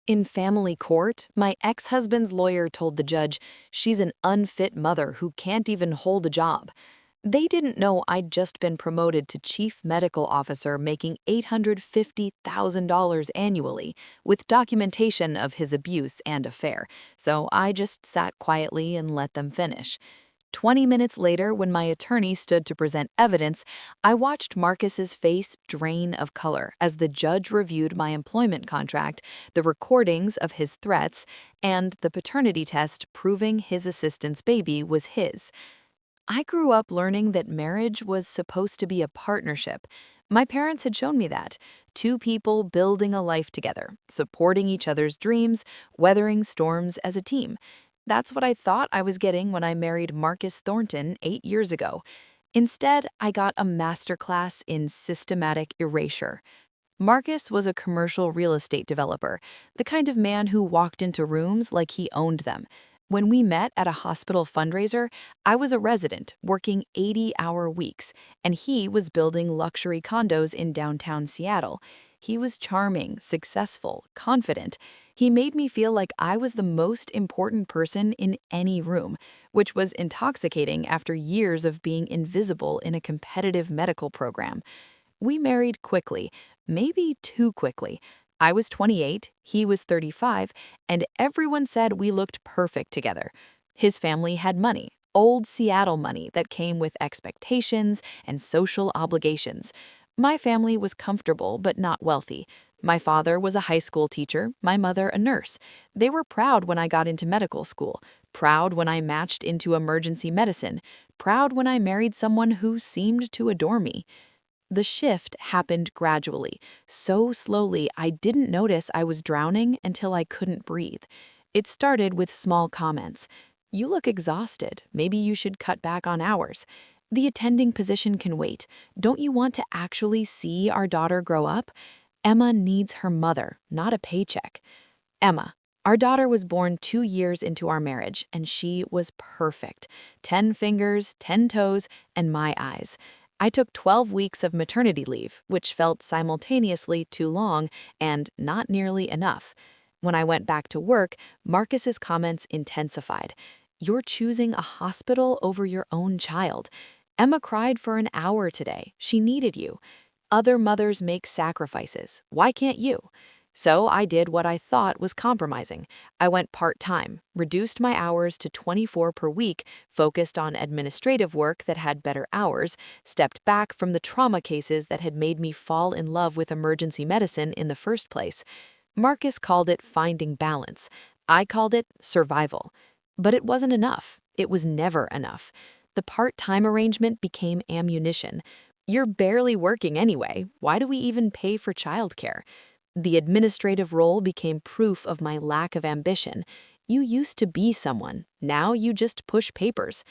In family court, my ex-husband's lawyer told the judge she's an unfit mother who can't even hold a job. They didn't know I'd just been promoted to chief medical officer making $850,000 annually, with documentation of his abuse and affair, so I just sat quietly and let them finish. 20 minutes later, when my attorney stood to present evidence, I watched Marcus's face drain of color as the judge reviewed my employment contract, the recordings of his threats, and the paternity test proving his assistant's baby was his. I grew up learning that marriage was supposed to be a partnership. My parents had shown me that. Two people building a life together, supporting each other's dreams, weathering storms as a team. That's what I thought I was getting when I married Marcus Thornton 8 years ago. Instead, I got a masterclass in systematic erasure. Marcus was a commercial real estate developer, the kind of man who walked into rooms like he owned them. When we met at a hospital fundraiser, I was a resident working 80-hour weeks, and he was building luxury condos in downtown Seattle. He was charming, successful, confident. He made me feel like I was the most important person in any room, which was intoxicating after years of being invisible in a competitive medical program. We married quickly, maybe too quickly. I was 28, he was 35, and everyone said we looked perfect together. His family had money, old Seattle money that came with expectations and social obligations. My family was comfortable but not wealthy. My father was a high school teacher, my mother a nurse. They were proud when I got into medical school, proud when I matched into emergency medicine, proud when I married someone who seemed to adore me. The shift happened gradually, so slowly I didn't notice I was drowning until I couldn't breathe. It started with small comments. "You look exhausted. Maybe you should cut back on hours. The attending position can wait. Don't you want to actually see our daughter grow up? Emma needs her mother, not a paycheck." Emma. Our daughter was born 2 years into our marriage, and she was perfect. 10 fingers, 10 toes, and my eyes. I took 12 weeks of maternity leave, which felt simultaneously too long and not nearly enough. When I went back to work, Marcus's comments intensified. "You're choosing a hospital over your own child. Emma cried for an hour today. She needed you. Other mothers make sacrifices. Why can't you?" So I did what I thought was compromising. I went part-time, reduced my hours to 24 per week, focused on administrative work that had better hours, stepped back from the trauma cases that had made me fall in love with emergency medicine in the first place. Marcus called it finding balance. I called it survival. But it wasn't enough. It was never enough. The part-time arrangement became ammunition. "You're barely working anyway. Why do we even pay for childcare?" The administrative role became proof of my lack of ambition. "You used to be someone. Now you just push papers."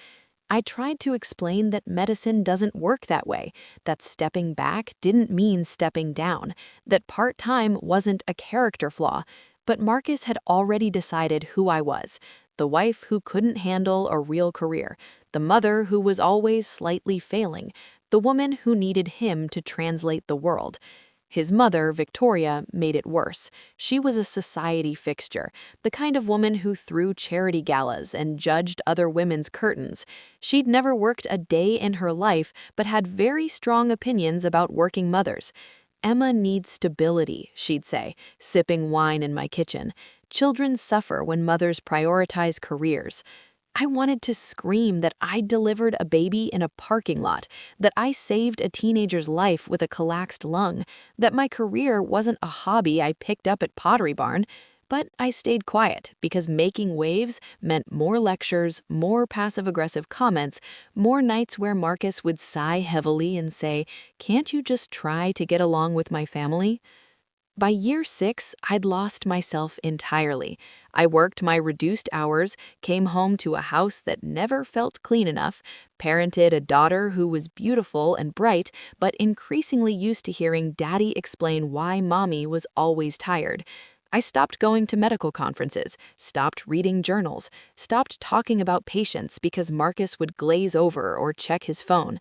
I tried to explain that medicine doesn't work that way, that stepping back didn't mean stepping down, that part-time wasn't a character flaw. But Marcus had already decided who I was: the wife who couldn't handle a real career, the mother who was always slightly failing, the woman who needed him to translate the world. His mother, Victoria, made it worse. She was a society fixture, the kind of woman who threw charity galas and judged other women's curtains. She'd never worked a day in her life, but had very strong opinions about working mothers. "Emma needs stability," she'd say, sipping wine in my kitchen. "Children suffer when mothers prioritize careers." I wanted to scream that I delivered a baby in a parking lot, that I saved a teenager's life with a collapsed lung, that my career wasn't a hobby I picked up at Pottery Barn. But I stayed quiet because making waves meant more lectures, more passive-aggressive comments, more nights where Marcus would sigh heavily and say, "Can't you just try to get along with my family?" By year 6, I'd lost myself entirely. I worked my reduced hours, came home to a house that never felt clean enough, parented a daughter who was beautiful and bright, but increasingly used to hearing Daddy explain why Mommy was always tired. I stopped going to medical conferences, stopped reading journals, stopped talking about patients because Marcus would glaze over or check his phone.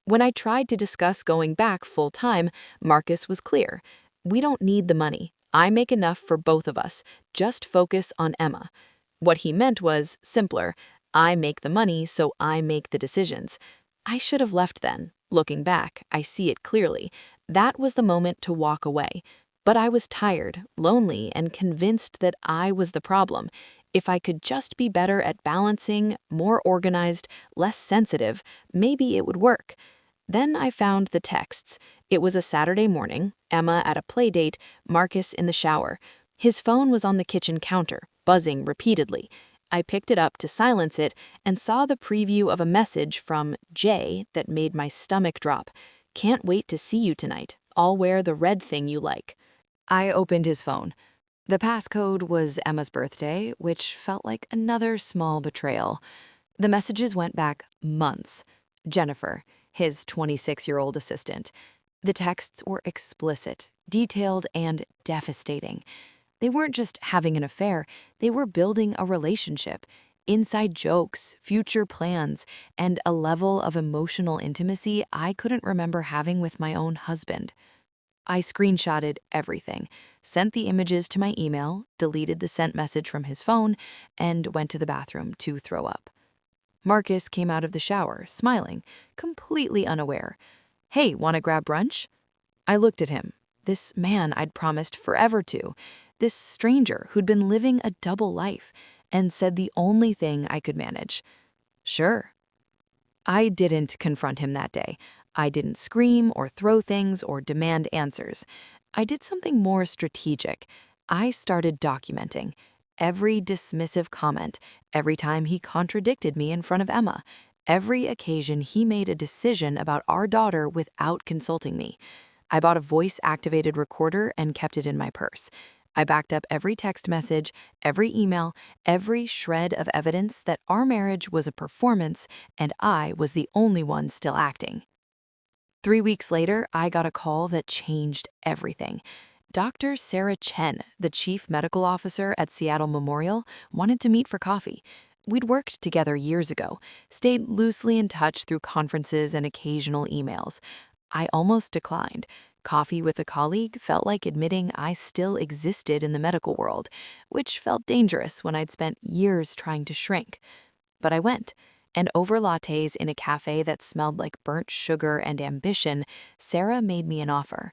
When I tried to discuss going back full-time, Marcus was clear. "We don't need the money. I make enough for both of us. Just focus on Emma. What he meant was simpler. I make the money, so I make the decisions. I should have left then. Looking back, I see it clearly. That was the moment to walk away. But I was tired, lonely, and convinced that I was the problem. If I could just be better at balancing, more organized, less sensitive, maybe it would work. Then I found the texts. It was a Saturday morning, Emma at a play date, Marcus in the shower. His phone was on the kitchen counter, buzzing repeatedly. I picked it up to silence it and saw the preview of a message from Jay that made my stomach drop. Can't wait to see you tonight. I'll wear the red thing you like. I opened his phone. The passcode was Emma's birthday, which felt like another small betrayal. The messages went back months. Jennifer, his 26-year-old assistant. The texts were explicit, detailed, and devastating. They weren't just having an affair, they were building a relationship. Inside jokes, future plans, and a level of emotional intimacy I couldn't remember having with my own husband. I screenshotted everything, sent the images to my email, deleted the sent message from his phone, and went to the bathroom to throw up. Marcus came out of the shower, smiling, completely unaware. Hey, wanna grab brunch? I looked at him, this man I'd promised forever to, this stranger who'd been living a double life, and said the only thing I could manage. Sure. I didn't confront him that day. I didn't scream or throw things or demand answers. I did something more strategic. I started documenting every dismissive comment, every time he contradicted me in front of Emma, every occasion he made a decision about our daughter without consulting me. I bought a voice-activated recorder and kept it in my purse. I backed up every text message, every email, every shred of evidence that our marriage was a performance and I was the only one still acting. 3 weeks later, I got a call that changed everything. Dr. Sarah Chen, the chief medical officer at Seattle Memorial, wanted to meet for coffee. We'd worked together years ago, stayed loosely in touch through conferences and occasional emails. I almost declined. Coffee with a colleague felt like admitting I still existed in the medical world, which felt dangerous when I'd spent years trying to shrink. But I went. And over lattes in a cafe that smelled like burnt sugar and ambition, Sarah made me an offer.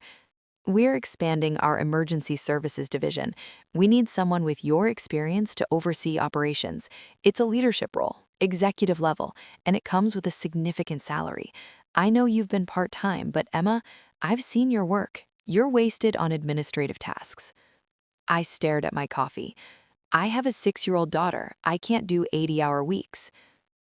We're expanding our emergency services division. We need someone with your experience to oversee operations. It's a leadership role, executive level, and it comes with a significant salary. I know you've been part-time, but Emma, I've seen your work. You're wasted on administrative tasks. I stared at my coffee. I have a 6-year-old daughter. I can't do 80-hour weeks.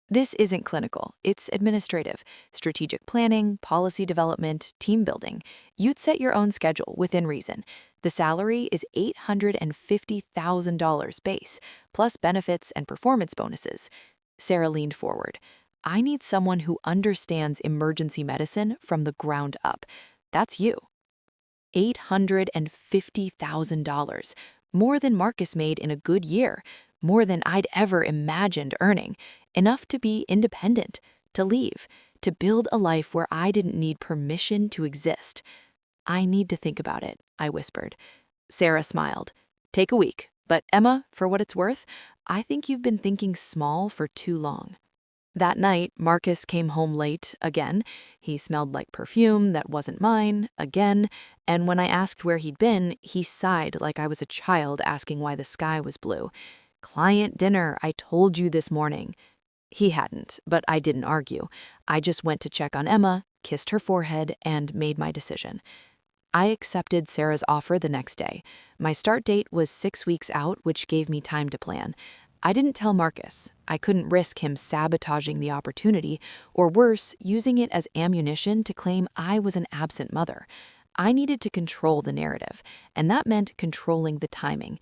This isn't clinical, it's administrative, strategic planning, policy development, team building. You'd set your own schedule within reason. The salary is $850,000 base, plus benefits and performance bonuses. Sarah leaned forward. I need someone who understands emergency medicine from the ground up. That's you. $850,000, more than Marcus made in a good year, more than I'd ever imagined earning. Enough to be independent, to leave, to build a life where I didn't need permission to exist. I need to think about it, I whispered. Sarah smiled. Take a week, but Emma, for what it's worth, I think you've been thinking small for too long. That night, Marcus came home late again. He smelled like perfume that wasn't mine, again, and when I asked where he'd been, he sighed like I was a child asking why the sky was blue. Client dinner, I told you this morning. He hadn't, but I didn't argue. I just went to check on Emma, kissed her forehead, and made my decision. I accepted Sarah's offer the next day. My start date was 6 weeks out, which gave me time to plan. I didn't tell Marcus. I couldn't risk him sabotaging the opportunity, or worse, using it as ammunition to claim I was an absent mother. I needed to control the narrative, and that meant controlling the timing.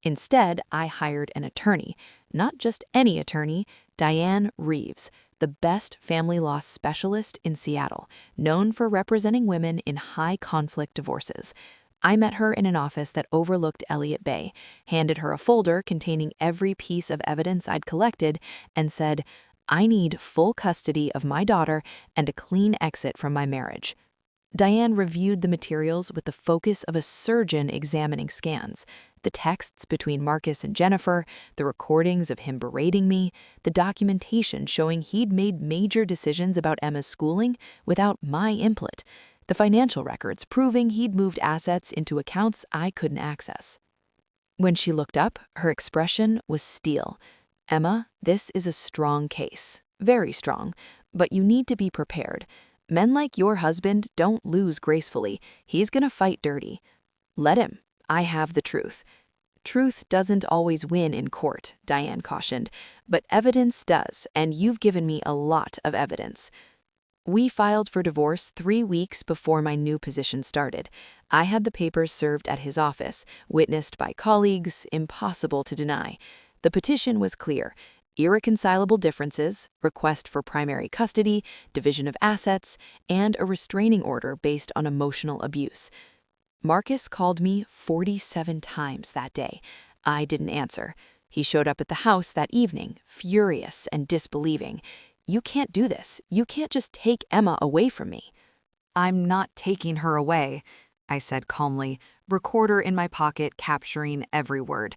Instead, I hired an attorney, not just any attorney, Diane Reeves, the best family law specialist in Seattle, known for representing women in high-conflict divorces. I met her in an office that overlooked Elliott Bay, handed her a folder containing every piece of evidence I'd collected, and said, I need full custody of my daughter and a clean exit from my marriage. Diane reviewed the materials with the focus of a surgeon examining scans. The texts between Marcus and Jennifer, the recordings of him berating me, the documentation showing he'd made major decisions about Emma's schooling without my input, the financial records proving he'd moved assets into accounts I couldn't access. When she looked up, her expression was steel. "Emma, this is a strong case. Very strong. But you need to be prepared. Men like your husband don't lose gracefully. He's gonna fight dirty. Let him. I have the truth." "Truth doesn't always win in court," Diane cautioned, "but evidence does, and you've given me a lot of evidence." We filed for divorce 3 weeks before my new position started. I had the papers served at his office, witnessed by colleagues, impossible to deny. The petition was clear: irreconcilable differences, request for primary custody, division of assets, and a restraining order based on emotional abuse. Marcus called me 47 times that day. I didn't answer. He showed up at the house that evening, furious and disbelieving. "You can't do this. You can't just take Emma away from me." "I'm not taking her away," I said calmly, recorder in my pocket capturing every word.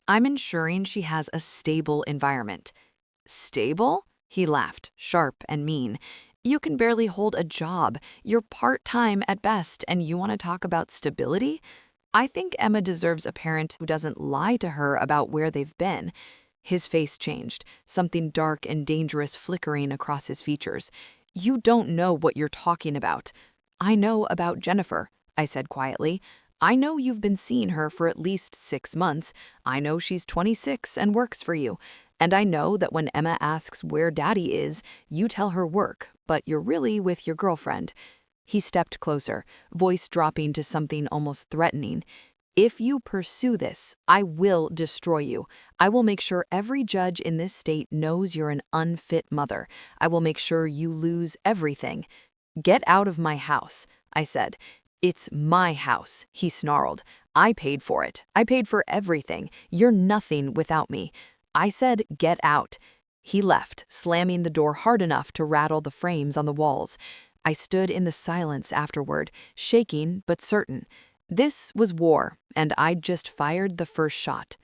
"I'm ensuring she has a stable environment." "Stable?" He laughed, sharp and mean. "You can barely hold a job. You're part-time at best, and you want to talk about stability? I think Emma deserves a parent who doesn't lie to her about where they've been." His face changed, something dark and dangerous flickering across his features. "You don't know what you're talking about." "I know about Jennifer," I said quietly. "I know you've been seeing her for at least 6 months. I know she's 26 and works for you. And I know that when Emma asks where Daddy is, you tell her work, but you're really with your girlfriend." He stepped closer, voice dropping to something almost threatening. "If you pursue this, I will destroy you. I will make sure every judge in this state knows you're an unfit mother. I will make sure you lose everything." "Get out of my house," I said. "It's my house," he snarled. "I paid for it. I paid for everything. You're nothing without me." I said, "Get out." He left, slamming the door hard enough to rattle the frames on the walls. I stood in the silence afterward, shaking but certain. This was war, and I'd just fired the first shot.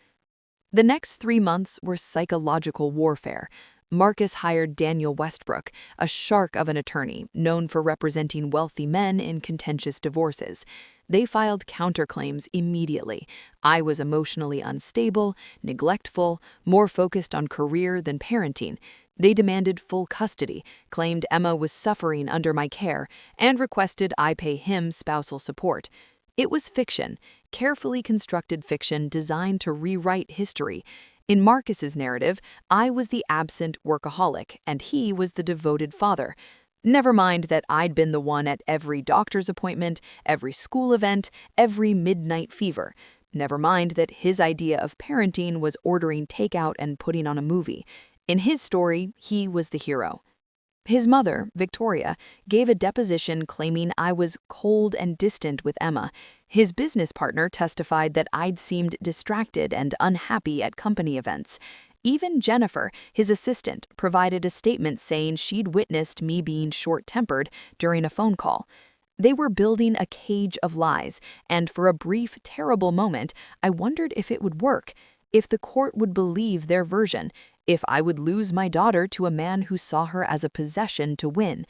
The next 3 months were psychological warfare. Marcus hired Daniel Westbrook, a shark of an attorney known for representing wealthy men in contentious divorces. They filed counterclaims immediately. I was emotionally unstable, neglectful, more focused on career than parenting. They demanded full custody, claimed Emma was suffering under my care, and requested I pay him spousal support. It was fiction, carefully constructed fiction designed to rewrite history. In Marcus's narrative, I was the absent workaholic, and he was the devoted father. Never mind that I'd been the one at every doctor's appointment, every school event, every midnight fever. Never mind that his idea of parenting was ordering takeout and putting on a movie. In his story, he was the hero. His mother, Victoria, gave a deposition claiming I was cold and distant with Emma. His business partner testified that I'd seemed distracted and unhappy at company events. Even Jennifer, his assistant, provided a statement saying she'd witnessed me being short-tempered during a phone call. They were building a cage of lies, and for a brief, terrible moment, I wondered if it would work, if the court would believe their version, if I would lose my daughter to a man who saw her as a possession to win.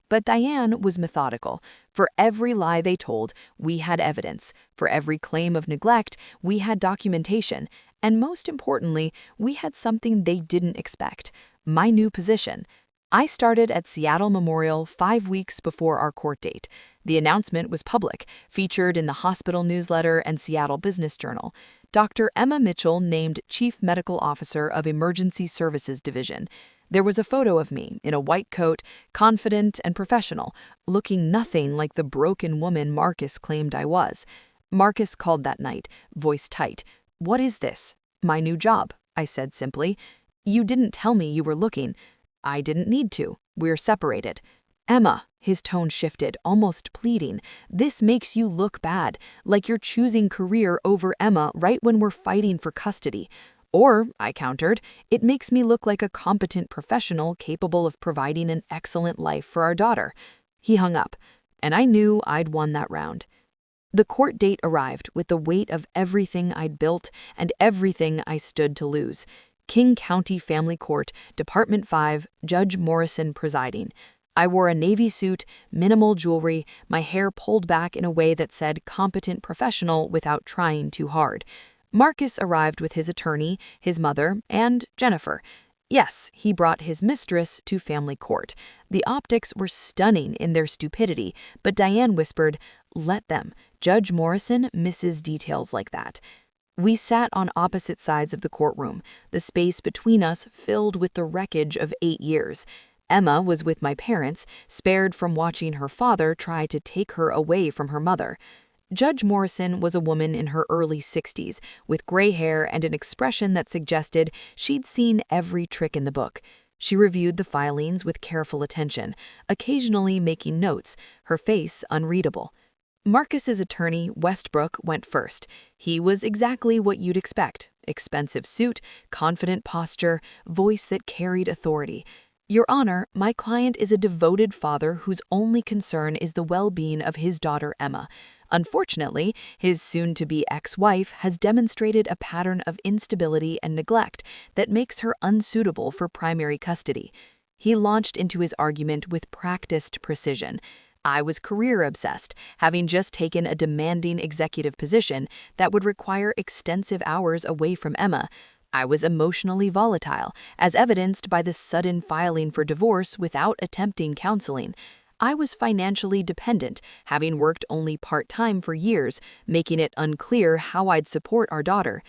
But Diane was methodical. For every lie they told, we had evidence. For every claim of neglect, we had documentation. And most importantly, we had something they didn't expect: my new position. I started at Seattle Memorial 5 weeks before our court date. The announcement was public, featured in the hospital newsletter and Seattle Business Journal. Dr. Emma Mitchell named Chief Medical Officer of Emergency Services Division. There was a photo of me in a white coat, confident and professional, looking nothing like the broken woman Marcus claimed I was. Marcus called that night, voice tight. "What is this?" "My new job," I said simply. "You didn't tell me you were looking." "I didn't need to. We're separated." "Emma," his tone shifted, almost pleading, "this makes you look bad, like you're choosing career over Emma right when we're fighting for custody. Or," I countered, "it makes me look like a competent professional capable of providing an excellent life for our daughter." He hung up. and I knew I'd won that round. The court date arrived with the weight of everything I'd built and everything I stood to lose. King County Family Court, Department 5, Judge Morrison presiding. I wore a navy suit, minimal jewelry, my hair pulled back in a way that said competent professional without trying too hard. Marcus arrived with his attorney, his mother, and Jennifer. Yes, he brought his mistress to family court. The optics were stunning in their stupidity, but Diane whispered, "Let them. Judge Morrison misses details like that." We sat on opposite sides of the courtroom, the space between us filled with the wreckage of 8 years. Emma was with my parents, spared from watching her father try to take her away from her mother. Judge Morrison was a woman in her early 60s, with gray hair and an expression that suggested she'd seen every trick in the book. She reviewed the filings with careful attention, occasionally making notes, her face unreadable. Marcus's attorney, Westbrook, went first. He was exactly what you'd expect: expensive suit, confident posture, voice that carried authority. "Your Honor, my client is a devoted father whose only concern is the well-being of his daughter Emma. Unfortunately, his soon-to-be ex-wife has demonstrated a pattern of instability and neglect that makes her unsuitable for primary custody." He launched into his argument with practiced precision. I was career-obsessed, having just taken a demanding executive position that would require extensive hours away from Emma. I was emotionally volatile, as evidenced by the sudden filing for divorce without attempting counseling. I was financially dependent, having worked only part-time for years, making it unclear how I'd support our daughter.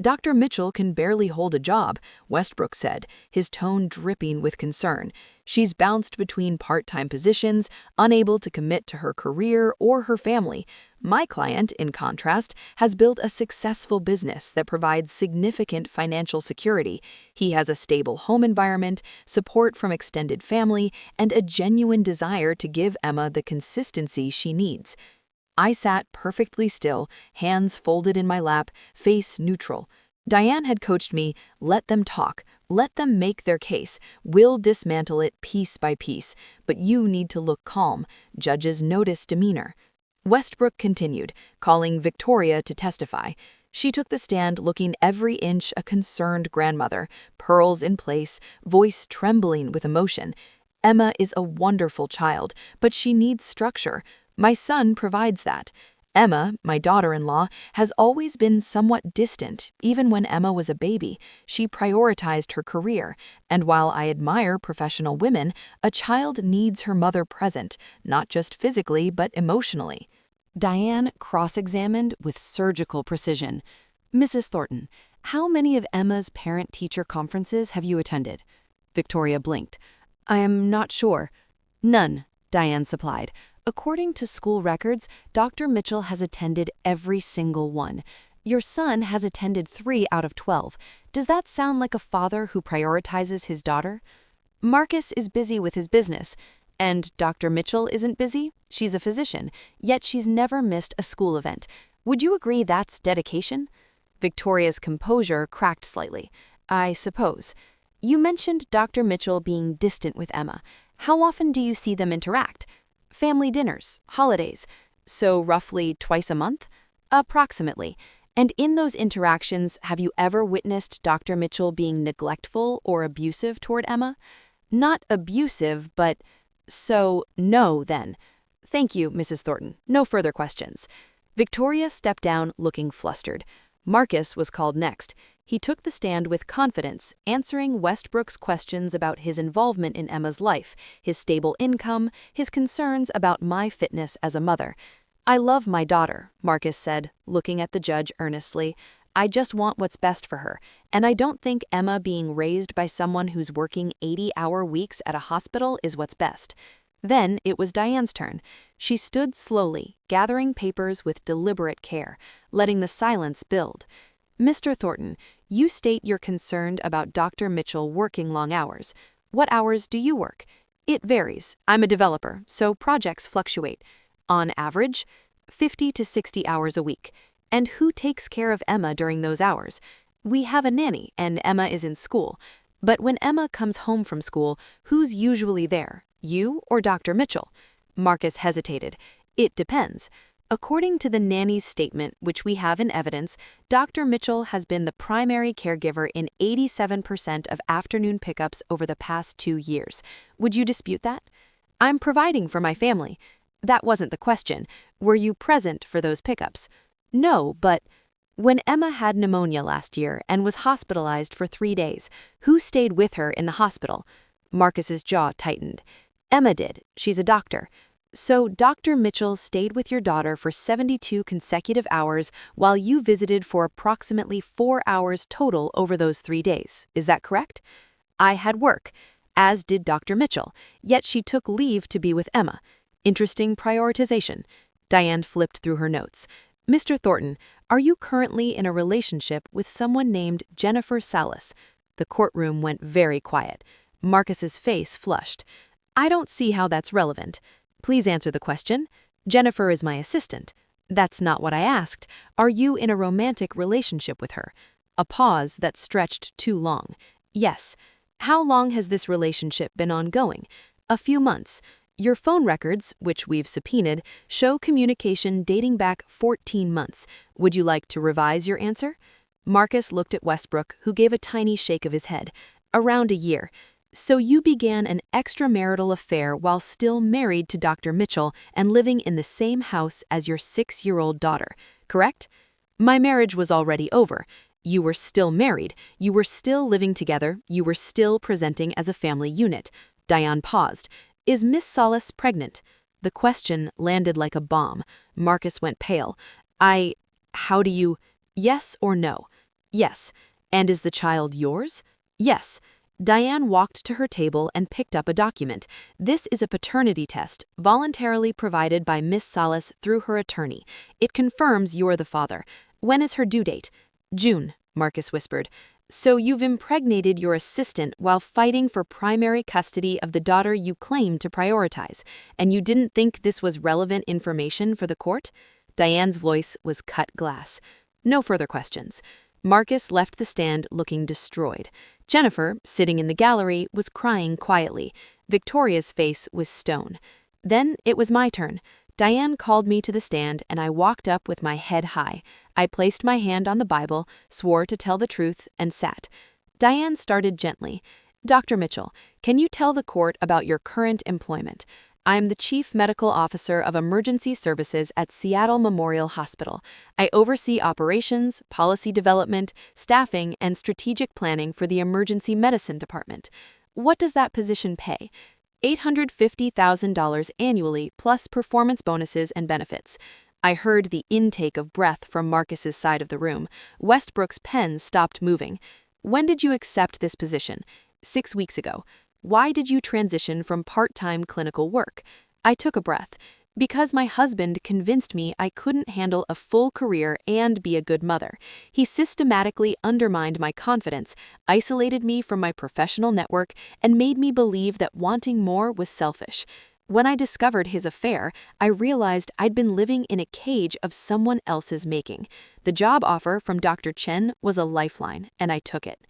"Dr. Mitchell can barely hold a job," Westbrook said, his tone dripping with concern. "She's bounced between part-time positions, unable to commit to her career or her family. My client, in contrast, has built a successful business that provides significant financial security. He has a stable home environment, support from extended family, and a genuine desire to give Emma the consistency she needs." I sat perfectly still, hands folded in my lap, face neutral. Diane had coached me, "Let them talk, let them make their case, we'll dismantle it piece by piece, but you need to look calm." Judges notice demeanor. Westbrook continued, calling Victoria to testify. She took the stand looking every inch a concerned grandmother, pearls in place, voice trembling with emotion. "Emma is a wonderful child, but she needs structure. My son provides that. Emma, my daughter-in-law, has always been somewhat distant, even when Emma was a baby. She prioritized her career, and while I admire professional women, a child needs her mother present, not just physically but emotionally." Diane cross-examined with surgical precision. "Mrs. Thornton, how many of Emma's parent-teacher conferences have you attended?" Victoria blinked. "I am not sure." "None," Diane supplied. "According to school records, Dr. Mitchell has attended every single one. Your son has attended 3 out of 12. Does that sound like a father who prioritizes his daughter?" "Marcus is busy with his business. And Dr. Mitchell isn't busy? She's a physician, yet she's never missed a school event. Would you agree that's dedication?" Victoria's composure cracked slightly. "I suppose. You mentioned Dr. Mitchell being distant with Emma. How often do you see them interact?" "Family dinners, holidays. So roughly twice a month?" "Approximately. And in those interactions, have you ever witnessed Dr. Mitchell being neglectful or abusive toward Emma?" "Not abusive, but—" "So, no, then." "Thank you, Mrs. Thornton. No further questions." Victoria stepped down looking flustered. Marcus was called next. He took the stand with confidence, answering Westbrook's questions about his involvement in Emma's life, his stable income, his concerns about my fitness as a mother. "I love my daughter," Marcus said, looking at the judge earnestly. "I just want what's best for her, and I don't think Emma being raised by someone who's working 80-hour weeks at a hospital is what's best." Then it was Diane's turn. She stood slowly, gathering papers with deliberate care, letting the silence build. "Mr. Thornton, you state you're concerned about Dr. Mitchell working long hours. What hours do you work?" "It varies. I'm a developer, so projects fluctuate. On average, 50 to 60 hours a week. And who takes care of Emma during those hours?" "We have a nanny, and Emma is in school. But when Emma comes home from school, who's usually there? You or Dr. Mitchell?" Marcus hesitated. It depends. According to the nanny's statement, which we have in evidence, Dr. Mitchell has been the primary caregiver in 87% of afternoon pickups over the past 2 years. Would you dispute that? I'm providing for my family. That wasn't the question. Were you present for those pickups? No, but when Emma had pneumonia last year and was hospitalized for 3 days, who stayed with her in the hospital? Marcus's jaw tightened. Emma did. She's a doctor. So Dr. Mitchell stayed with your daughter for 72 consecutive hours while you visited for approximately 4 hours total over those 3 days. Is that correct? I had work, as did Dr. Mitchell, yet she took leave to be with Emma. Interesting prioritization. Diane flipped through her notes. Mr. Thornton, are you currently in a relationship with someone named Jennifer Salas? The courtroom went very quiet. Marcus's face flushed. I don't see how that's relevant. Please answer the question. Jennifer is my assistant. That's not what I asked. Are you in a romantic relationship with her? A pause that stretched too long. Yes. How long has this relationship been ongoing? A few months. Your phone records, which we've subpoenaed, show communication dating back 14 months. Would you like to revise your answer? Marcus looked at Westbrook, who gave a tiny shake of his head. Around a year. So you began an extramarital affair while still married to Dr. Mitchell and living in the same house as your 6-year-old daughter, correct? My marriage was already over. You were still married. You were still living together. You were still presenting as a family unit. Diane paused. Is Miss Salas pregnant? The question landed like a bomb. Marcus went pale. How do you... Yes or no? Yes. And is the child yours? Yes. Diane walked to her table and picked up a document. This is a paternity test, voluntarily provided by Miss Salas through her attorney. It confirms you're the father. When is her due date? June, Marcus whispered. So you've impregnated your assistant while fighting for primary custody of the daughter you claim to prioritize, and you didn't think this was relevant information for the court? Diane's voice was cut glass. No further questions. Marcus left the stand looking destroyed. Jennifer, sitting in the gallery, was crying quietly. Victoria's face was stone. Then it was my turn. Diane called me to the stand, and I walked up with my head high. I placed my hand on the Bible, swore to tell the truth, and sat. Diane started gently. Dr. Mitchell, can you tell the court about your current employment? I am the Chief Medical Officer of Emergency Services at Seattle Memorial Hospital. I oversee operations, policy development, staffing, and strategic planning for the Emergency Medicine Department. What does that position pay? $850,000 annually, plus performance bonuses and benefits. I heard the intake of breath from Marcus's side of the room. Westbrook's pen stopped moving. When did you accept this position? 6 weeks ago. Why did you transition from part-time clinical work? I took a breath. Because my husband convinced me I couldn't handle a full career and be a good mother. He systematically undermined my confidence, isolated me from my professional network, and made me believe that wanting more was selfish. When I discovered his affair, I realized I'd been living in a cage of someone else's making. The job offer from Dr. Chen was a lifeline, and I took it.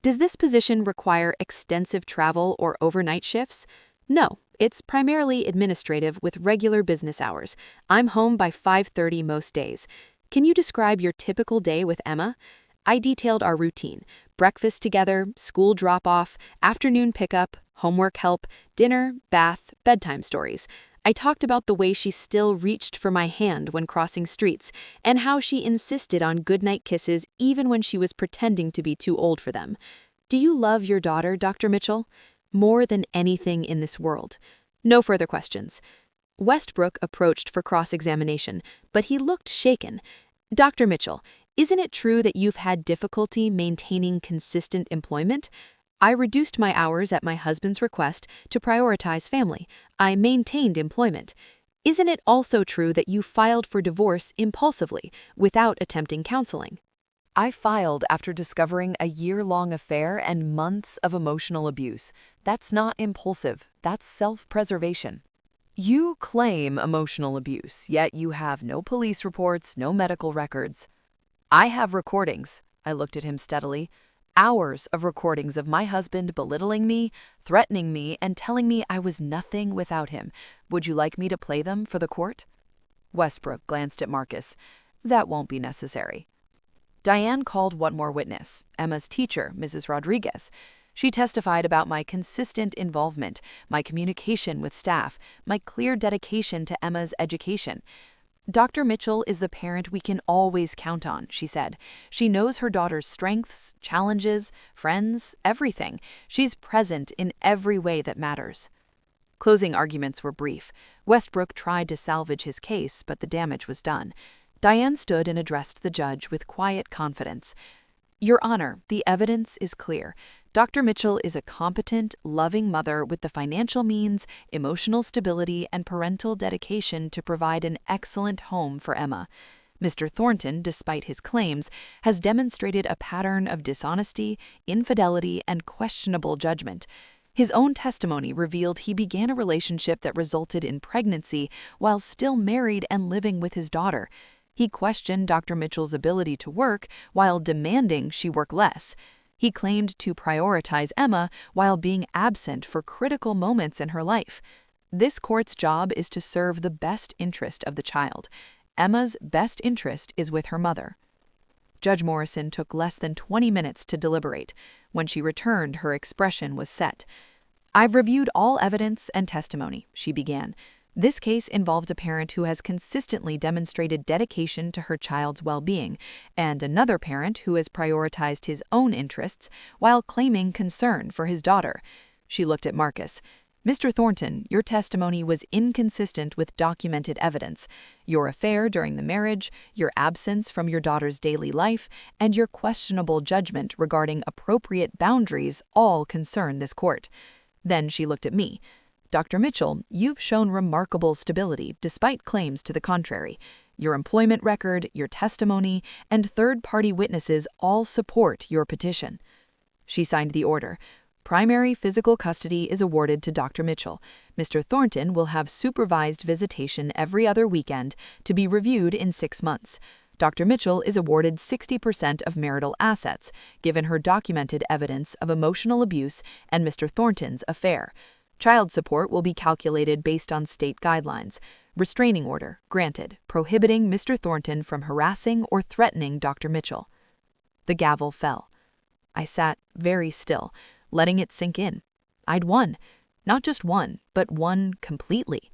Does this position require extensive travel or overnight shifts? No, it's primarily administrative with regular business hours. I'm home by 5:30 most days. Can you describe your typical day with Emma? I detailed our routine: breakfast together, school drop-off, afternoon pickup, homework help, dinner, bath, bedtime stories. I talked about the way she still reached for my hand when crossing streets, and how she insisted on goodnight kisses even when she was pretending to be too old for them. Do you love your daughter, Dr. Mitchell? More than anything in this world. No further questions. Westbrook approached for cross-examination, but he looked shaken. Dr. Mitchell, isn't it true that you've had difficulty maintaining consistent employment? I reduced my hours at my husband's request to prioritize family. I maintained employment. Isn't it also true that you filed for divorce impulsively, without attempting counseling? I filed after discovering a year-long affair and months of emotional abuse. That's not impulsive, that's self-preservation. You claim emotional abuse, yet you have no police reports, no medical records. I have recordings. I looked at him steadily. Hours of recordings of my husband belittling me, threatening me, and telling me I was nothing without him. Would you like me to play them for the court? Westbrook glanced at Marcus. That won't be necessary. Diane called one more witness, Emma's teacher, Mrs. Rodriguez. She testified about my consistent involvement, my communication with staff, my clear dedication to Emma's education. Dr. Mitchell is the parent we can always count on, she said. She knows her daughter's strengths, challenges, friends, everything. She's present in every way that matters. Closing arguments were brief. Westbrook tried to salvage his case, but the damage was done. Diane stood and addressed the judge with quiet confidence. Your Honor, the evidence is clear. Dr. Mitchell is a competent, loving mother with the financial means, emotional stability, and parental dedication to provide an excellent home for Emma. Mr. Thornton, despite his claims, has demonstrated a pattern of dishonesty, infidelity, and questionable judgment. His own testimony revealed he began a relationship that resulted in pregnancy while still married and living with his daughter. He questioned Dr. Mitchell's ability to work while demanding she work less. He claimed to prioritize Emma while being absent for critical moments in her life. This court's job is to serve the best interest of the child. Emma's best interest is with her mother. Judge Morrison took less than 20 minutes to deliberate. When she returned, her expression was set. I've reviewed all evidence and testimony, she began. This case involves a parent who has consistently demonstrated dedication to her child's well-being, and another parent who has prioritized his own interests while claiming concern for his daughter. She looked at Marcus. Mr. Thornton, your testimony was inconsistent with documented evidence. Your affair during the marriage, your absence from your daughter's daily life, and your questionable judgment regarding appropriate boundaries all concern this court. Then she looked at me. Dr. Mitchell, you've shown remarkable stability despite claims to the contrary. Your employment record, your testimony, and third-party witnesses all support your petition. She signed the order. Primary physical custody is awarded to Dr. Mitchell. Mr. Thornton will have supervised visitation every other weekend to be reviewed in 6 months. Dr. Mitchell is awarded 60% of marital assets, given her documented evidence of emotional abuse and Mr. Thornton's affair. Child support will be calculated based on state guidelines. Restraining order granted, prohibiting Mr. Thornton from harassing or threatening Dr. Mitchell. The gavel fell. I sat very still, letting it sink in. I'd won. Not just won, but won completely.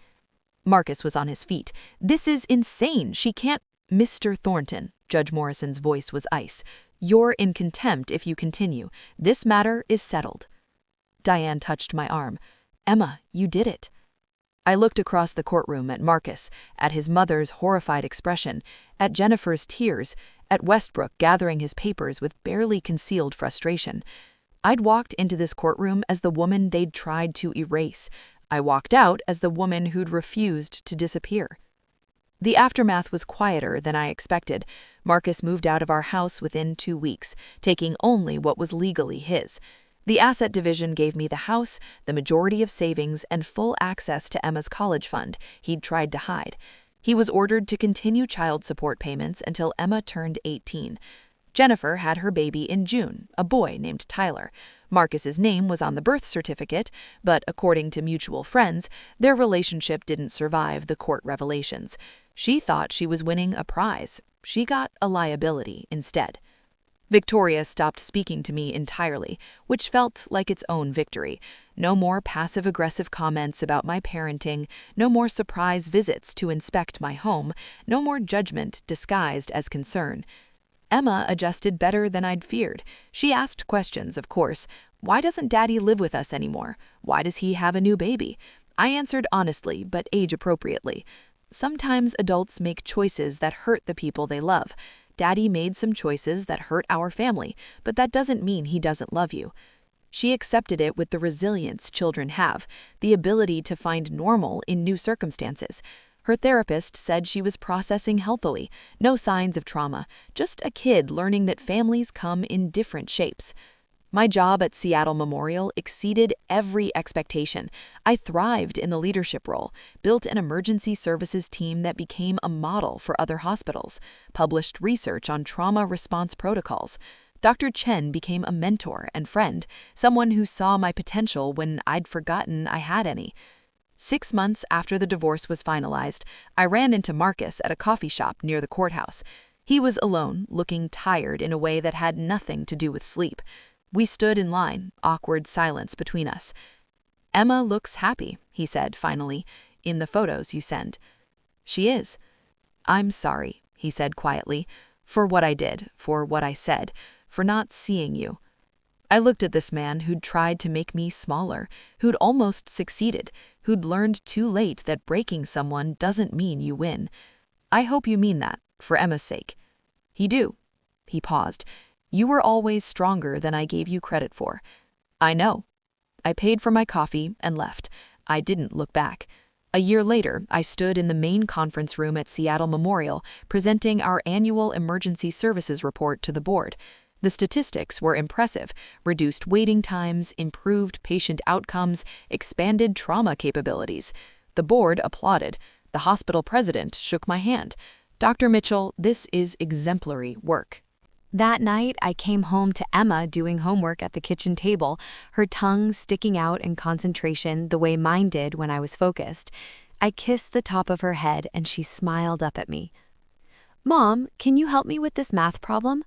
Marcus was on his feet. This is insane. She can't— Mr. Thornton, Judge Morrison's voice was ice. You're in contempt if you continue. This matter is settled. Diane touched my arm. Emma, you did it. I looked across the courtroom at Marcus, at his mother's horrified expression, at Jennifer's tears, at Westbrook gathering his papers with barely concealed frustration. I'd walked into this courtroom as the woman they'd tried to erase. I walked out as the woman who'd refused to disappear. The aftermath was quieter than I expected. Marcus moved out of our house within 2 weeks, taking only what was legally his. The asset division gave me the house, the majority of savings, and full access to Emma's college fund he'd tried to hide. He was ordered to continue child support payments until Emma turned 18. Jennifer had her baby in June, a boy named Tyler. Marcus's name was on the birth certificate, but according to mutual friends, their relationship didn't survive the court revelations. She thought she was winning a prize. She got a liability instead. Victoria stopped speaking to me entirely, which felt like its own victory. No more passive-aggressive comments about my parenting, no more surprise visits to inspect my home, no more judgment disguised as concern. Emma adjusted better than I'd feared. She asked questions, of course. Why doesn't Daddy live with us anymore? Why does he have a new baby? I answered honestly, but age-appropriately. Sometimes adults make choices that hurt the people they love. Daddy made some choices that hurt our family, but that doesn't mean he doesn't love you. She accepted it with the resilience children have, the ability to find normal in new circumstances. Her therapist said she was processing healthily, no signs of trauma, just a kid learning that families come in different shapes. My job at Seattle Memorial exceeded every expectation. I thrived in the leadership role, built an emergency services team that became a model for other hospitals, published research on trauma response protocols. Dr. Chen became a mentor and friend, someone who saw my potential when I'd forgotten I had any. 6 months after the divorce was finalized, I ran into Marcus at a coffee shop near the courthouse. He was alone, looking tired in a way that had nothing to do with sleep. We stood in line, awkward silence between us. "Emma looks happy," he said finally, "in the photos you send." "She is." "I'm sorry," he said quietly, "for what I did, for what I said, for not seeing you." I looked at this man who'd tried to make me smaller, who'd almost succeeded, who'd learned too late that breaking someone doesn't mean you win. "I hope you mean that, for Emma's sake." "He do." He paused. "You were always stronger than I gave you credit for." "I know." I paid for my coffee and left. I didn't look back. A year later, I stood in the main conference room at Seattle Memorial, presenting our annual emergency services report to the board. The statistics were impressive: reduced waiting times, improved patient outcomes, expanded trauma capabilities. The board applauded. The hospital president shook my hand. "Dr. Mitchell, this is exemplary work." That night, I came home to Emma doing homework at the kitchen table, her tongue sticking out in concentration the way mine did when I was focused. I kissed the top of her head and she smiled up at me. "Mom, can you help me with this math problem?"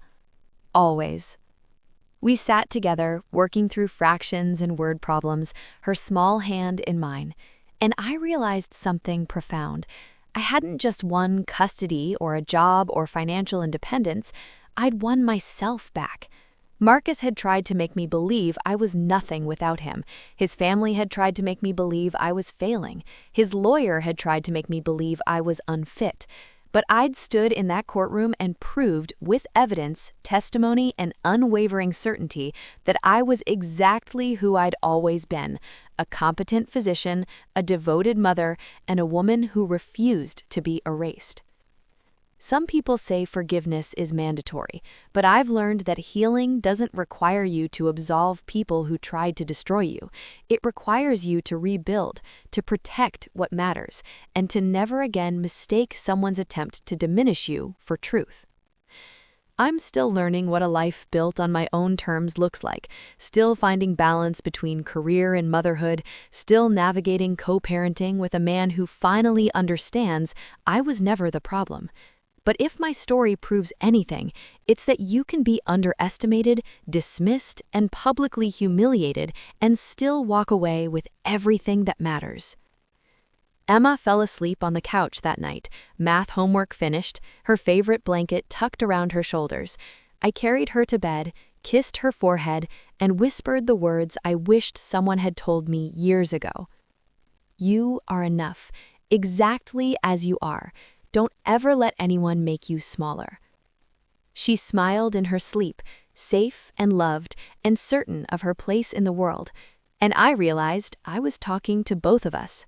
"Always." We sat together, working through fractions and word problems, her small hand in mine. And I realized something profound. I hadn't just won custody or a job or financial independence. I'd won myself back. Marcus had tried to make me believe I was nothing without him. His family had tried to make me believe I was failing. His lawyer had tried to make me believe I was unfit. But I'd stood in that courtroom and proved, with evidence, testimony, and unwavering certainty, that I was exactly who I'd always been: a competent physician, a devoted mother, and a woman who refused to be erased. Some people say forgiveness is mandatory, but I've learned that healing doesn't require you to absolve people who tried to destroy you. It requires you to rebuild, to protect what matters, and to never again mistake someone's attempt to diminish you for truth. I'm still learning what a life built on my own terms looks like, still finding balance between career and motherhood, still navigating co-parenting with a man who finally understands I was never the problem. But if my story proves anything, it's that you can be underestimated, dismissed, and publicly humiliated and still walk away with everything that matters. Emma fell asleep on the couch that night, math homework finished, her favorite blanket tucked around her shoulders. I carried her to bed, kissed her forehead, and whispered the words I wished someone had told me years ago. "You are enough, exactly as you are. Don't ever let anyone make you smaller." She smiled in her sleep, safe and loved and certain of her place in the world, and I realized I was talking to both of us